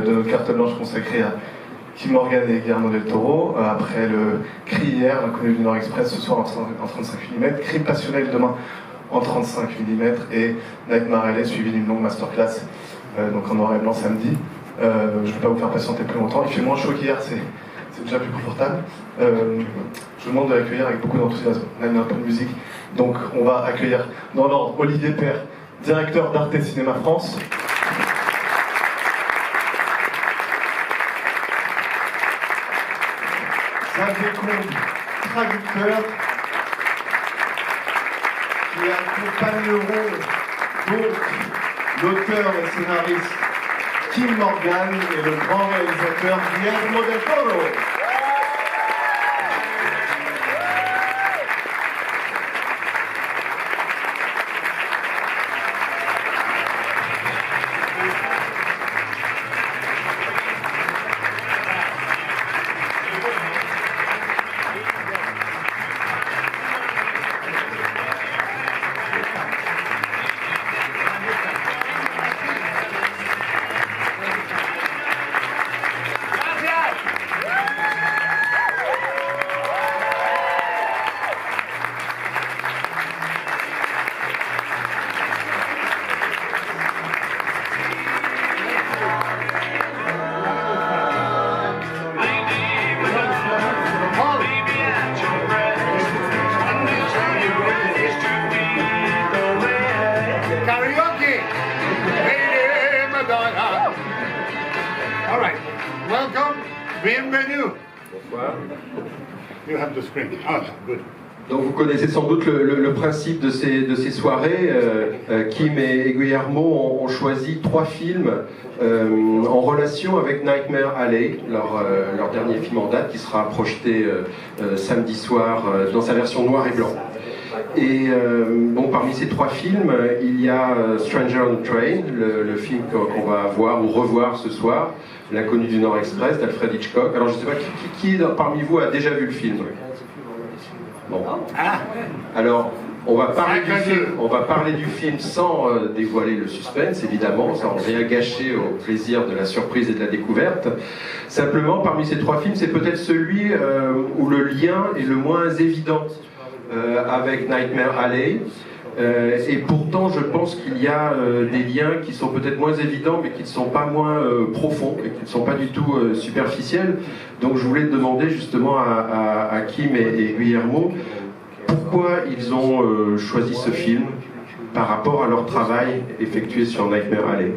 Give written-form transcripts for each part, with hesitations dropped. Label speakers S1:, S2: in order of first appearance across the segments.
S1: de notre carte blanche consacrée à Kim Morgan et Guillermo del Toro, après le Cri hier, l'inconnu du Nord Express ce soir en 35 mm, Crime passionnel demain en 35 mm et Nightmare Alley suivi d'une longue masterclass donc en noir et blanc samedi. Je ne vais pas vous faire patienter plus longtemps, il fait moins chaud qu'hier, c'est déjà plus confortable. Je vous demande de l'accueillir avec beaucoup d'enthousiasme. On a mis un peu de musique, donc on va accueillir dans l'ordre Olivier, Père, directeur d'Arte Cinéma France. Traducteurs qui accompagneront donc l'auteur et scénariste Kim Morgan et le grand réalisateur Guillermo del Toro. Donc vous connaissez sans doute le principe de ces soirées. Kim et Guillermo ont choisi 3 films en relation avec Nightmare Alley, leur dernier film en date qui sera projeté samedi soir dans sa version noir et blanc. Et bon, parmi ces 3 films, il y a Stranger on the Train, le film qu'on va voir ou revoir ce soir, L'inconnu du Nord Express d'Alfred Hitchcock. Alors je ne sais pas qui parmi vous a déjà vu le film. Bon. Alors on va parler du film sans dévoiler le suspense, évidemment, sans rien gâcher au plaisir de la surprise et de la découverte. Simplement, parmi ces 3 films, c'est peut-être celui où le lien est le moins évident avec Nightmare Alley. Et pourtant, je pense qu'il y a des liens qui sont peut-être moins évidents, mais qui ne sont pas moins profonds, et qui ne sont pas du tout superficiels. Donc je voulais demander justement à Kim et Guillermo pourquoi ils ont choisi ce film par rapport à leur travail effectué sur Nightmare Alley.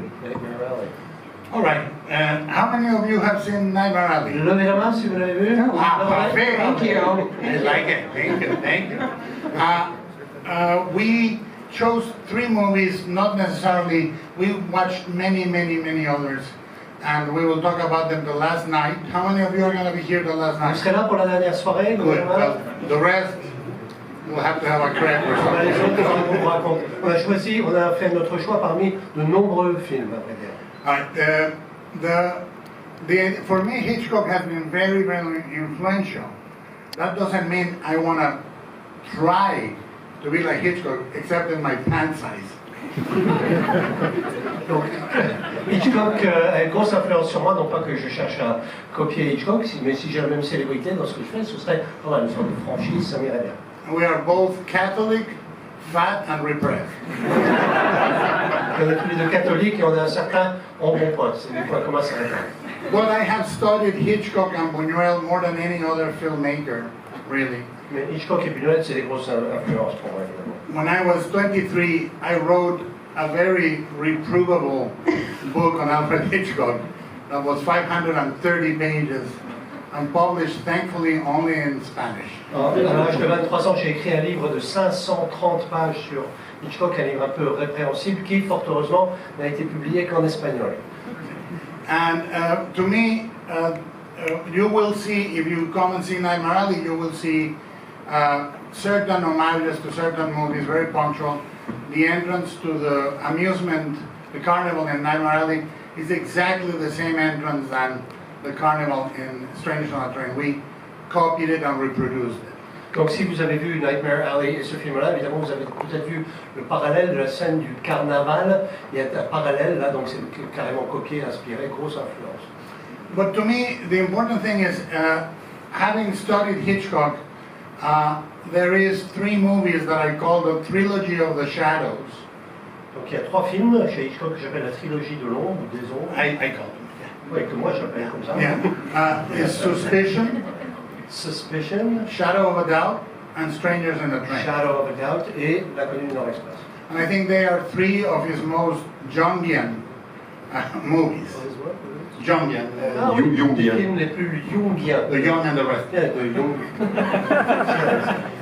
S2: All right. How many of you have seen Nightmare Alley?
S3: Levez la main si vous l'avez vu.
S2: Parfait.
S3: Thank you.
S2: I like it. Thank you. We chose 3 movies, not necessarily. We watched many others, and we will talk about them the last night. How many of you are going to be here the last night?
S3: Vous serez là pour la dernière soirée.
S2: Good. Well, the rest will have to have a credit or something.
S3: Les autres, vous raconter. On a fait notre choix parmi de nombreux films.
S2: All right. For me, Hitchcock has been very influential. That doesn't mean I want to try to be like Hitchcock, except in my pant size.
S3: Donc, Hitchcock a une grosse influence sur moi, non pas que je cherche à copier Hitchcock, mais si j'ai la même célébrité dans ce que je fais, ce serait une sorte de franchise, ça m'irait bien.
S2: We are both Catholic, fat and repressed.
S3: On est tous les deux catholiques et on a un certain embonpoint, c'est des points communs certains.
S2: Well, I have studied Hitchcock and Buñuel more than any other filmmaker, really.
S3: Mais Hitchcock et Buñuel, c'est des grosses influences pour moi, évidemment.
S2: When I was 23, I wrote a very reprovable book on Alfred Hitchcock that was 530 pages and published, thankfully, only in Spanish.
S3: À l'âge de 23 ans, j'ai écrit un livre de 530 pages sur Hitchcock, un livre un peu répréhensible qui, fort heureusement, n'a été publié qu'en espagnol.
S2: And to me, you will see, if you come and see Nightmare Alley, you will see certain homages to certain movies, very punctual. The entrance to the amusement, the carnival in Nightmare Alley, is exactly the same entrance than the carnival in Stranger on the Train. We copied it and reproduced it.
S3: Donc si vous avez vu Nightmare Alley et ce film-là, évidemment vous avez peut-être vu le parallèle de la scène du carnaval. Il y a un parallèle là, donc c'est carrément copié, inspiré, grosse influence.
S2: But to me, the important thing is, having studied Hitchcock, there is 3 movies that I call the trilogy of the shadows.
S3: Donc il y a 3 films chez Hitchcock que j'appelle la trilogie de l'ombre, ou des ombres.
S2: I call them.
S3: Oui, que moi j'appelle comme ça.
S2: Yeah. Is Suspicion,
S3: Suspicion,
S2: Shadow of a Doubt, and Strangers in the Train.
S3: Shadow of a Doubt et L'inconnu du Nord-Express.
S2: And I think they are 3 of his most Jungian movies. Jungian.
S3: Ah oui,
S1: Jungian.
S3: les films les plus jungiens.
S2: The Young and the Rest.
S3: Yeah, de Jung.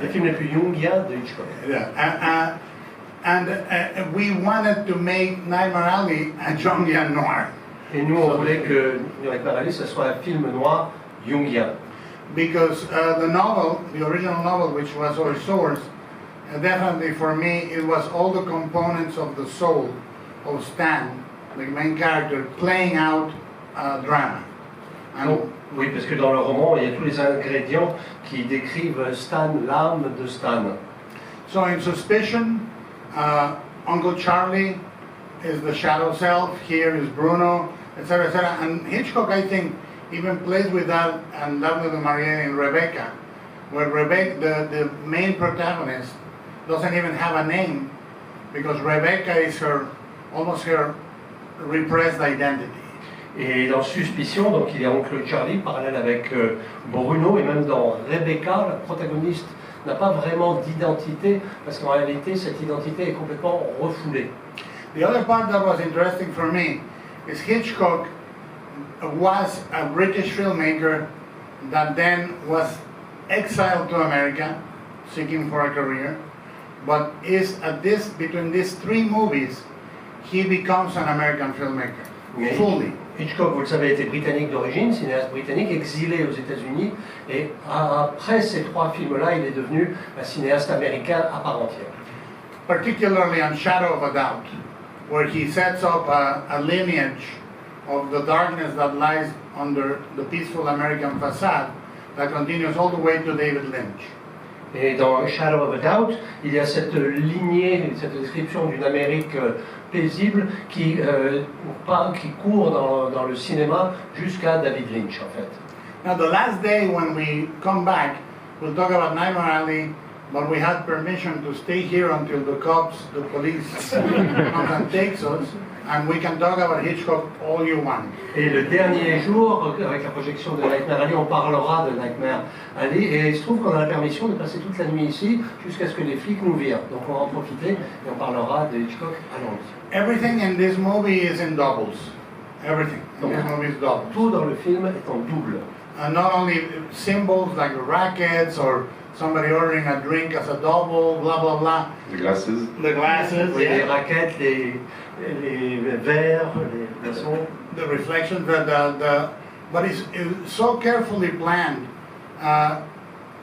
S3: Les films les plus jungiens de Hitchcock.
S2: Yeah. And we wanted to make Nightmare Alley a Jungian noir.
S3: Et nous, on voulait que Nightmare Alley, ce soit un film noir jungien.
S2: Because the novel, the original novel, which was our source, definitely for me, it was all the components of the soul of Stan, the main character, playing out drama.
S3: Donc, oui, parce que dans le roman, il y a tous les ingrédients qui décrivent Stan, l'âme de Stan.
S2: So in Suspicion, Uncle Charlie is the shadow self, here is Bruno, etc., etc. And Hitchcock, I think, even plays with that, and that with Maria in Rebecca, where Rebecca, the main protagonist, doesn't even have a name, because Rebecca is almost her repressed identity.
S3: Et dans Suspicion, donc il y a Oncle Charlie, parallèle avec Bruno, et même dans Rebecca, la protagoniste n'a pas vraiment d'identité, parce qu'en réalité, cette identité est complètement refoulée.
S2: The other part that was interesting for me is Hitchcock was a British filmmaker that then was exiled to America, seeking for a career, but is between these 3 movies, he becomes an American filmmaker, fully.
S3: Hitchcock, vous le savez, était britannique d'origine, cinéaste britannique, exilé aux États-Unis, et après ces 3 films-là, il est devenu un cinéaste américain à part entière.
S2: Particularly on Shadow of a Doubt, where he sets up a lineage of the darkness that lies under the peaceful American facade that continues all the way to David Lynch.
S3: Et dans Shadow of a Doubt, il y a cette lignée, cette description d'une Amérique paisible qui court dans le cinéma jusqu'à David Lynch, en fait.
S2: Now, the last day when we come back, we'll talk about Nightmare Alley, but we had permission to stay here until the police comes and takes us, and we can talk about Hitchcock all you want.
S3: Et le dernier jour, avec la projection de Nightmare Alley, on parlera de Nightmare Alley, et il se trouve qu'on a la permission de passer toute la nuit ici, jusqu'à ce que les flics nous virent. Donc on va en profiter, et on parlera de Hitchcock à Londres.
S2: Everything in this movie is in doubles. Everything in this movie is doubles.
S3: Tout dans le film est en double.
S2: And not only symbols like rackets or somebody ordering a drink as a double, blah, blah, blah.
S1: The glasses.
S2: The glasses,
S3: Oui,
S2: yeah.
S3: les raquettes, les verres, les glaçons.
S2: The reflections, but it's so carefully planned.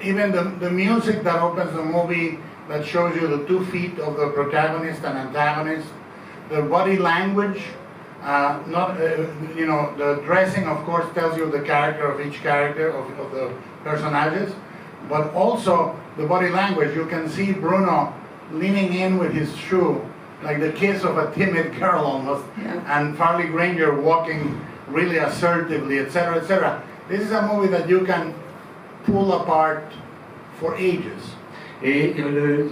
S2: Even the music that opens the movie, that shows you the 2 feet of the protagonist and antagonist, the body language, the dressing, of course, tells you the character of each character of the personages, but also the body language. You can see Bruno leaning in with his shoe, like the kiss of a timid girl almost, and Farley Granger walking really assertively, etc., etc. This is a movie that you can pull apart for ages.
S3: Et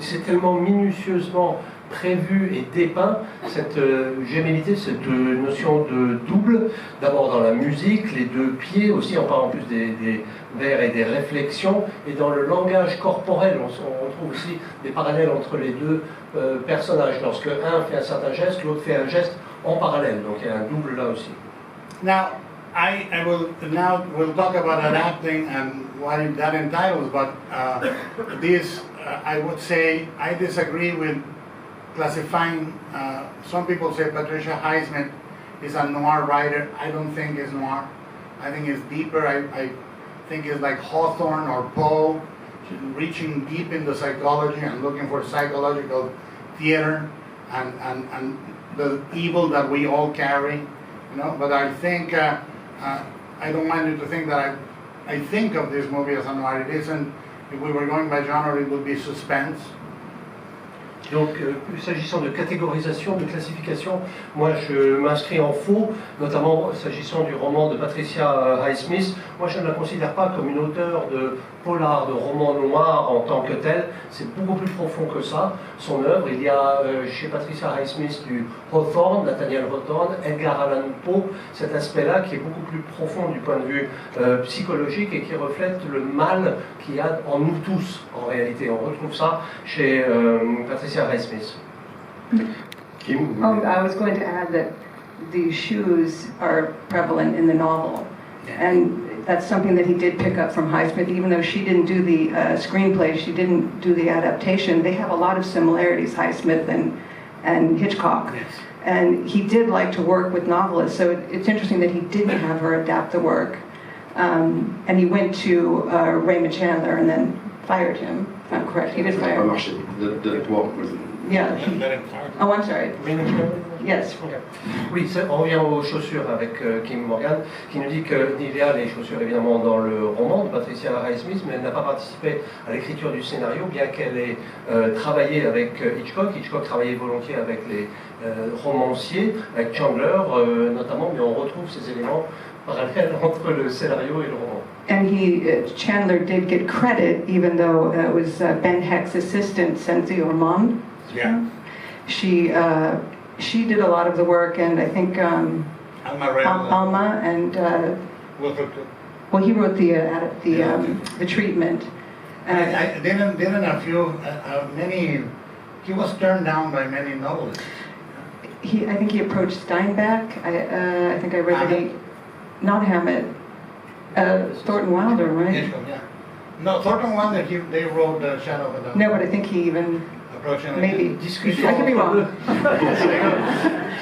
S3: c'est tellement minutieusement prévu et dépeint cette gémellité, cette notion de double, d'abord dans la musique, les 2 pieds aussi, on parle en plus des vers et des réflexions, et dans le langage corporel, on trouve aussi des parallèles entre les 2 personnages. Lorsque un fait un certain geste, l'autre fait un geste en parallèle, donc il y a un double là aussi.
S2: Now, we'll talk about adapting and what that entitles, but I would say I disagree with classifying. Some people say Patricia Highsmith is a noir writer. I don't think it's noir. I think it's deeper. I think it's like Hawthorne or Poe, reaching deep into psychology and looking for psychological theater and the evil that we all carry. But I think I don't want you to think that I think of this movie as a noir. It isn't. if we were going by genre, it would be suspense.
S3: Donc, s'agissant de catégorisation, de classification, moi je m'inscris en faux, notamment s'agissant du roman de Patricia Highsmith. Moi je ne la considère pas comme une auteure de polar, de roman noir en tant que tel. C'est beaucoup plus profond que ça, son œuvre. Il y a chez Patricia Highsmith du Hawthorne, Nathaniel Hawthorne, Edgar Allan Poe, cet aspect-là qui est beaucoup plus profond du point de vue psychologique et qui reflète le mal qu'il y a en nous tous en réalité. On retrouve ça chez Patricia Highsmith.
S1: Kim?
S4: I was going to add that the shoes are prevalent in the novel, and that's something that he did pick up from Highsmith. Even though she didn't do the screenplay, she didn't do the adaptation. They have a lot of similarities, Highsmith and Hitchcock.
S2: Yes.
S4: And he did like to work with novelists, so it's interesting that he didn't have her adapt the work. And he went to Raymond Chandler and then fired him, if I'm correct. He did fire him.
S1: That work was...
S4: Yeah. Oh, I'm sorry. Yes.
S3: Oui, on revient aux chaussures avec Kim Morgan, qui nous dit qu'il y a les chaussures évidemment dans le roman de Patricia Highsmith, mais elle n'a pas participé à l'écriture du scénario, bien qu'elle ait travaillé avec Hitchcock. Hitchcock travaillait volontiers avec les romanciers, avec Chandler notamment, mais on retrouve ces éléments parallèles entre le scénario et le roman.
S4: And Chandler did get credit, even though it was Ben Heck's assistant, Cynthia Ormond.
S2: Yeah.
S4: She did a lot of the work, and I think Alma and well, he wrote the treatment.
S2: I didn't a few many. He was turned down by many novelists.
S4: I think he approached Steinbeck. I think I read not Hammett. Thornton Wilder, right?
S2: Yes, yeah. No, Thornton Wilder. They wrote Shadow of a Doubt.
S4: No, but I think he even. Maybe.
S3: Discussion
S4: I could be wrong.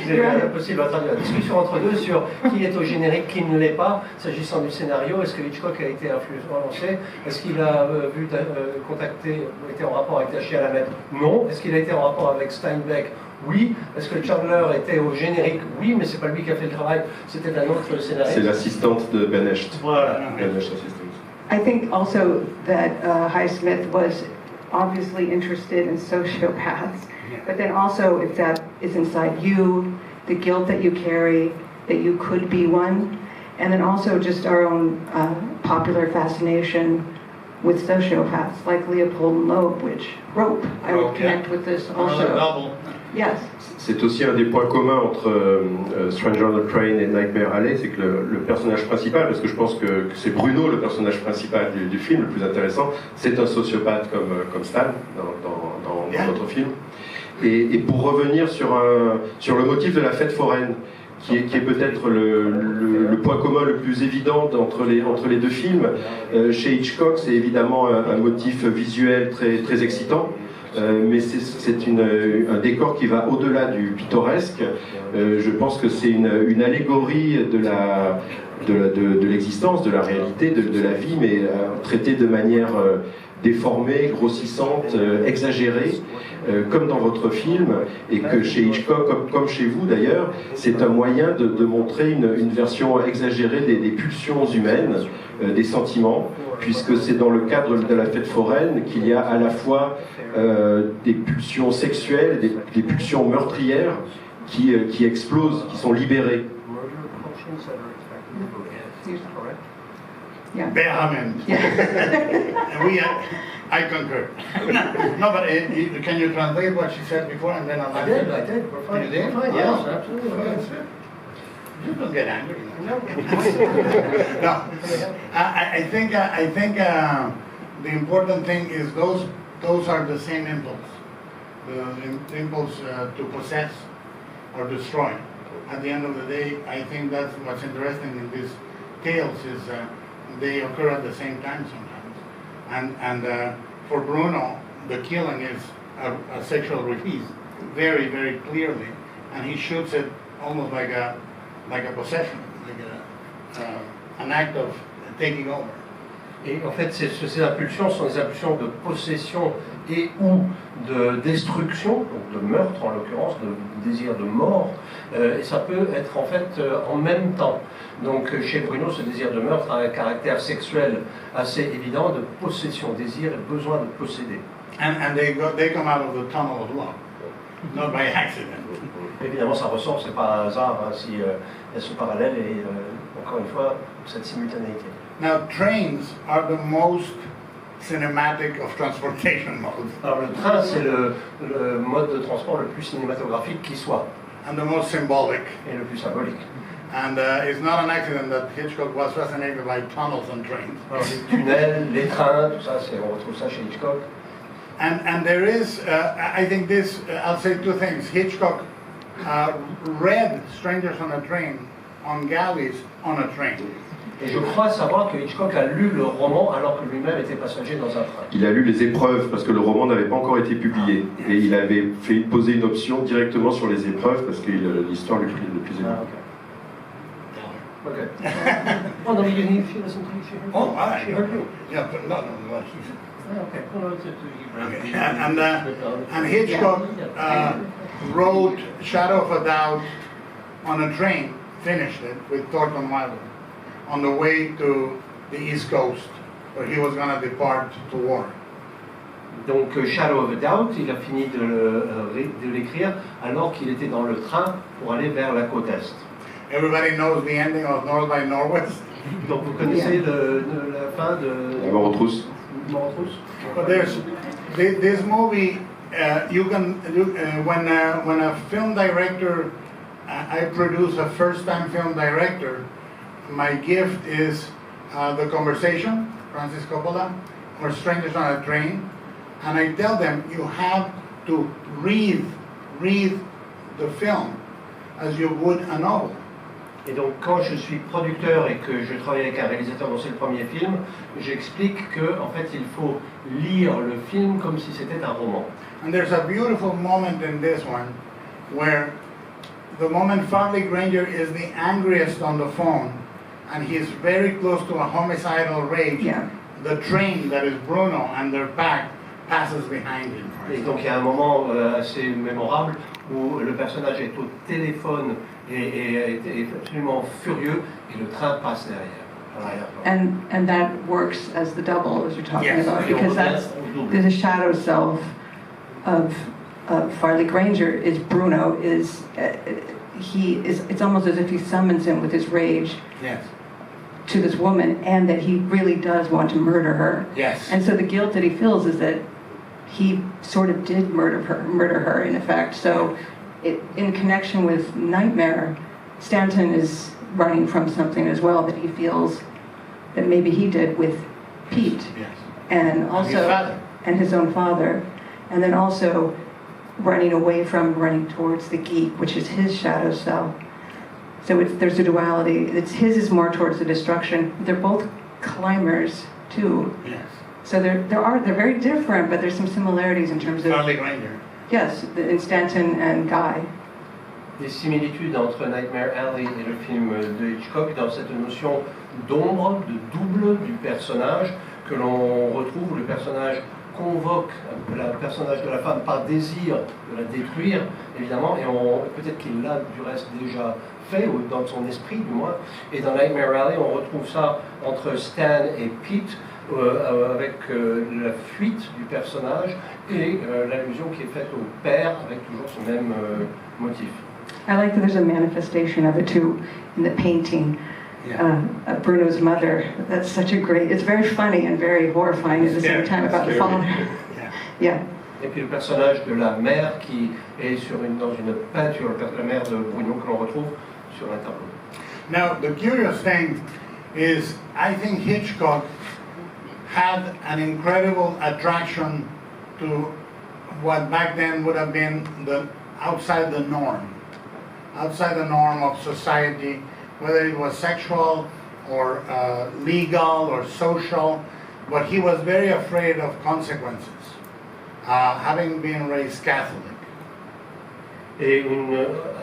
S3: C'est possible à traduire. Discussion entre deux sur qui est au générique, qui ne l'est pas, s'agissant du scénario. Est-ce que Hitchcock a été influencé? Est-ce qu'il a été en rapport avec Tachia Lamet? Non. Est-ce qu'il a été en rapport avec Steinbeck? Oui. Est-ce que Chandler était au générique? Oui, mais c'est pas lui qui a fait le travail, c'était un autre scénariste.
S1: C'est l'assistante de Ben Hecht.
S3: Voilà.
S1: Ben Hecht assistant.
S4: I think also that Highsmith was obviously interested in sociopaths, but then also if that is inside you, the guilt that you carry, that you could be one, and then also just our own popular fascination with sociopaths, like Leopold and Loeb, which Rope, I would connect with this also. Yes.
S1: C'est aussi un des points communs entre Stranger on the Train et Nightmare Alley, c'est que le personnage principal, parce que je pense que c'est Bruno le personnage principal du film, le plus intéressant, c'est un sociopathe comme Stan dans notre film. Et pour revenir sur le motif de la fête foraine, qui est peut-être le point commun le plus évident entre les deux films, chez Hitchcock c'est évidemment un motif visuel très excitant. Mais c'est un décor qui va au-delà du pittoresque. Je pense que c'est une allégorie de l'existence, de la réalité, de la vie, mais traitée de manière déformée, grossissante, exagérée, comme dans votre film, et que chez Hitchcock, comme chez vous d'ailleurs, c'est un moyen de montrer une version exagérée des pulsions humaines, des sentiments, puisque c'est dans le cadre de la fête foraine qu'il y a à la fois des pulsions sexuelles, des pulsions meurtrières qui explosent, qui sont libérées.
S4: Yeah.
S2: Vehement.
S4: Yeah.
S2: I concur. No, but can you translate what she said before and then I'll
S3: I did. We're fine.
S2: You did?
S3: We're fine, yes, absolutely.
S2: You don't get angry. No. I think the important thing is those are the same impulse. The impulse to possess or destroy. At the end of the day, I think that's what's interesting in these tales is they occur at the same time sometimes. And for Bruno, the killing is a sexual release, very, very clearly, and he shoots it almost like a possession, like an act of taking over.
S3: Et en fait, ces impulsions sont des impulsions de possession et ou de destruction, donc de meurtre en l'occurrence, de désir de mort, et ça peut être en fait en même temps. Donc chez Bruno, ce désir de meurtre a un caractère sexuel assez évident, de possession, désir et besoin de posséder.
S2: And they come out of the tunnel of love, not by accident.
S3: Évidemment, ça ressort, c'est pas un hasard hein, si il y a ce parallèle et encore une fois cette simultanéité.
S2: Now, trains are the most cinematic of transportation modes.
S3: Alors le train, c'est le mode de transport le plus cinématographique qui soit.
S2: And the most symbolic.
S3: Et le plus symbolique.
S2: And it's not an accident that Hitchcock was fascinated by tunnels and trains.
S3: Alors les tunnels, les trains, tout ça, on retrouve ça chez Hitchcock.
S2: And there is, I think this, I'll say two things. Hitchcock read Strangers on a Train on galleys on a train.
S3: Et je crois savoir que Hitchcock a lu le roman alors que lui-même était passager dans un train.
S1: Il a lu les épreuves parce que le roman n'avait pas encore été publié. Et il avait fait poser une option directement sur les épreuves parce que l'histoire lui plaisait beaucoup.
S3: Okay. Oh, no, you need to listen to she heard you.
S2: Oh, I
S3: She heard you.
S2: Yeah, but no, what he said.
S3: Okay.
S2: And Hitchcock wrote Shadow of a Doubt on a train, finished it with Thornton Wilder, on the way to the East Coast, where he was going to depart to war.
S3: Donc Shadow of a Doubt, il a fini de l'écrire alors qu'il était dans le train pour aller vers la côte Est.
S2: Everybody knows the ending of North by Northwest.
S3: Donc vous connaissez la fin de...
S1: La mort aux trousses.
S2: But there's this movie. You can when a film director, I produce a first-time film director. My gift is The Conversation, Francis Coppola, or Strangers on a Train, and I tell them you have to read the film as you would a novel.
S3: Et donc quand je suis producteur et que je travaille avec un réalisateur dont c'est le premier film, j'explique que en fait il faut lire le film comme si c'était un roman.
S2: And there's a beautiful moment in this one where the moment Farley Granger is the angriest on the phone and he's very close to a homicidal rage.
S4: Yeah.
S2: The train that is Bruno and their pack passes behind him.
S3: Et donc il y a un moment assez mémorable où le personnage est au téléphone et est absolument furieux et le train passe derrière.
S4: And that works as the double, as you're talking
S2: Yes.
S4: about, because there's a shadow self of Farley Granger. Is Bruno is it's almost as if he summons him with his rage.
S2: Yes.
S4: To this woman, and that he really does want to murder her.
S2: Yes.
S4: And so the guilt that he feels is that he sort of did murder her in effect. So in connection with Nightmare, Stanton is running from something as well that he feels that maybe he did with Pete.
S2: Yes.
S4: And also
S2: his father.
S4: And his own father. And then also running towards the geek, which is his shadow self. So there's a duality. His is more towards the destruction. They're both climbers too.
S2: Yes.
S4: So they're very different, but there's some similarities in terms of
S2: Farley Granger.
S4: yes, in Stanton and Guy.
S3: Des similitudes entre Nightmare Alley et le film de Hitchcock dans cette notion d'ombre, de double du personnage que l'on retrouve où le personnage convoque le personnage de la femme par désir de la détruire, évidemment, et peut-être qu'il l'a du reste déjà fait, ou dans son esprit du moins. Et dans Nightmare Alley, on retrouve ça entre Stan et Pete, avec la fuite du personnage et l'allusion qui est faite au père, avec toujours ce même motif.
S4: I like that there's a manifestation of it too in the painting. Of Bruno's mother. That's such a great. It's very funny and very horrifying at the same time about the father. Yeah.
S3: Et puis le personnage de la mère qui est dans une peinture, la mère de Bruno que l'on retrouve sur un tableau.
S2: Now the curious thing is, I think Hitchcock had an incredible attraction to what back then would have been outside the norm of society. Whether it was sexual or legal or social, but he was very afraid of consequences, having been raised Catholic.
S3: Et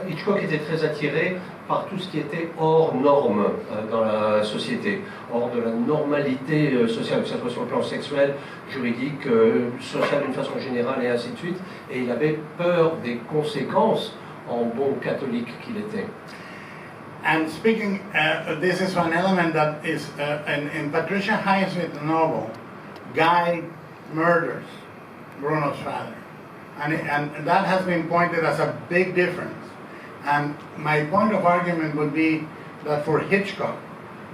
S3: Hitchcock était très attiré par tout ce qui était hors norme dans la société, hors de la normalité sociale, que ce soit sur le plan sexuel, juridique, social d'une façon générale et ainsi de suite. Et il avait peur des conséquences en bon catholique qu'il était.
S2: And speaking, this is one element that is in Patricia Highsmith's novel, Guy murders Bruno's father. And that has been pointed as a big difference. And my point of argument would be that for Hitchcock,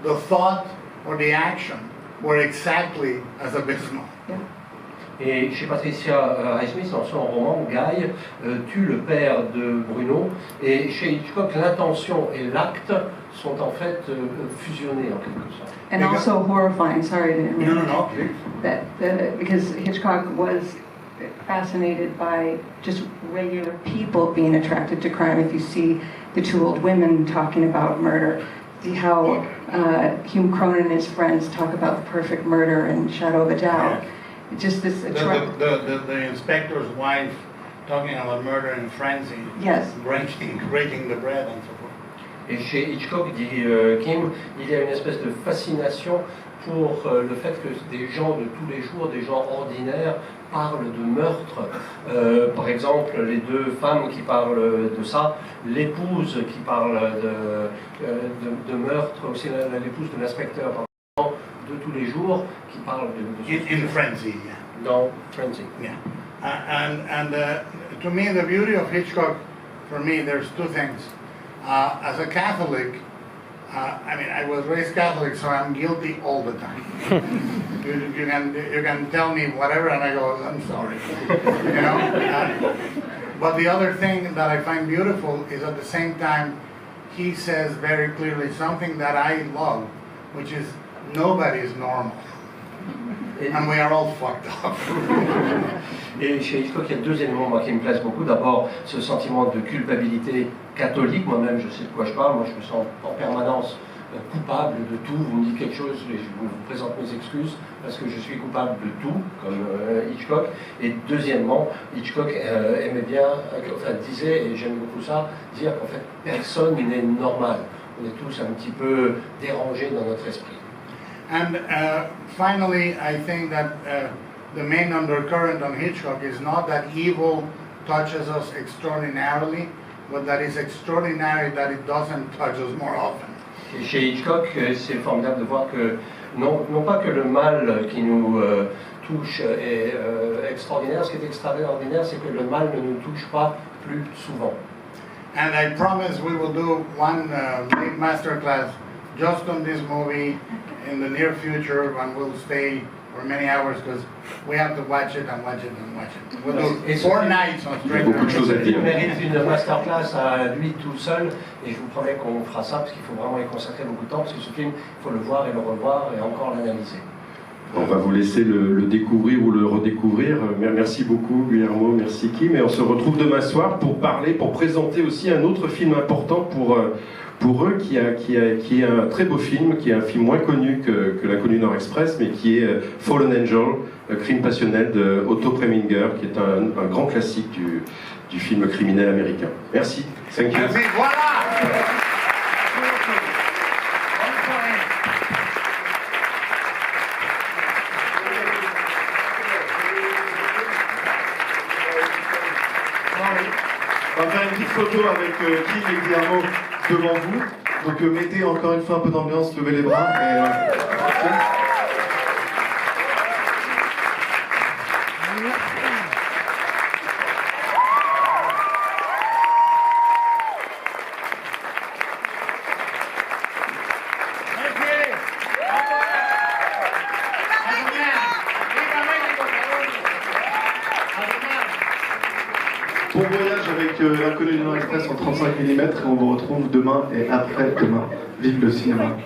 S2: the thought or the action were exactly as abysmal.
S4: Yeah.
S3: Et chez Patricia Highsmith, dans son roman, Guy tue le père de Bruno. Et chez Hitchcock, l'intention et l'acte sont en fait fusionnés en quelque sorte.
S4: And also horrifying, sorry to interrupt.
S2: No, please.
S4: Because Hitchcock was fascinated by just regular people being attracted to crime. If you see the two old women talking about murder, see how Hume Cronin and his friends talk about the perfect murder and Shadow of a Doubt.
S2: Yeah.
S4: Just this
S2: the inspector's wife talking about murder in frenzy.
S4: Yes.
S2: Breaking the bread and so forth.
S3: Et chez Hitchcock, dit Kim, il y a une espèce de fascination pour le fait que des gens de tous les jours, des gens ordinaires, parlent de meurtre. Par exemple, les deux femmes qui parlent de ça, l'épouse qui parle de meurtre, aussi l'épouse de l'inspecteur, de tous les jours, qui parle de
S2: in frenzy, yeah.
S3: Dans Frenzy.
S2: Yeah. And to me, the beauty of Hitchcock, for me, there's two things. As a Catholic, I mean, I was raised Catholic, so I'm guilty all the time. you can tell me whatever, and I go, I'm sorry. You know. But the other thing that I find beautiful is at the same time, he says very clearly something that I love, which is nobody is normal. And we are all fucked up.
S3: Et chez Hitchcock, il y a deux éléments moi, qui me plaisent beaucoup. D'abord, ce sentiment de culpabilité catholique. Moi-même, je sais de quoi je parle. Moi, je me sens en permanence coupable de tout. Vous me dites quelque chose, je vous présente mes excuses parce que je suis coupable de tout, comme Hitchcock. Et deuxièmement, Hitchcock aimait bien, enfin disait, et j'aime beaucoup ça, dire qu'en fait, personne n'est normal. On est tous un petit peu dérangés dans notre esprit.
S2: And finally, I think that the main undercurrent on Hitchcock is not that evil touches us extraordinarily, but that it's extraordinary that it doesn't touch us more often.
S3: Et chez Hitchcock, c'est formidable de voir que, non pas que le mal qui nous touche est extraordinaire, ce qui est extraordinaire, c'est que le mal ne nous touche pas plus souvent.
S2: And I promise we will do one big masterclass just on this movie in the near future, and we'll stay for many hours because we have to watch it and watch it and watch it. We'll do 4 nights on Stranger Things.
S3: Il mérite une masterclass à lui tout seul, et je vous promets qu'on fera ça parce qu'il faut vraiment y consacrer beaucoup de temps, parce que ce film, il faut le voir et le revoir et encore l'analyser.
S1: On va vous laisser le découvrir ou le redécouvrir. Merci beaucoup Guillermo, merci Kim, et on se retrouve demain soir pour présenter aussi un autre film important pour eux, qui est un très beau film, qui est un film moins connu que l'Inconnu Nord-Express, mais qui est Fallen Angel, crime passionnel de Otto Preminger, qui est un grand classique du film criminel américain. Merci. Thank you.
S2: Merci, voilà.
S5: On va faire une petite photo avec Kim et Guillermo devant vous. Donc mettez encore une fois un peu d'ambiance, levez les bras. Bon voyage avec l'Inconnu du Nord-Express en 35 mm et on vous retrouve demain et après-demain. Vive le cinéma!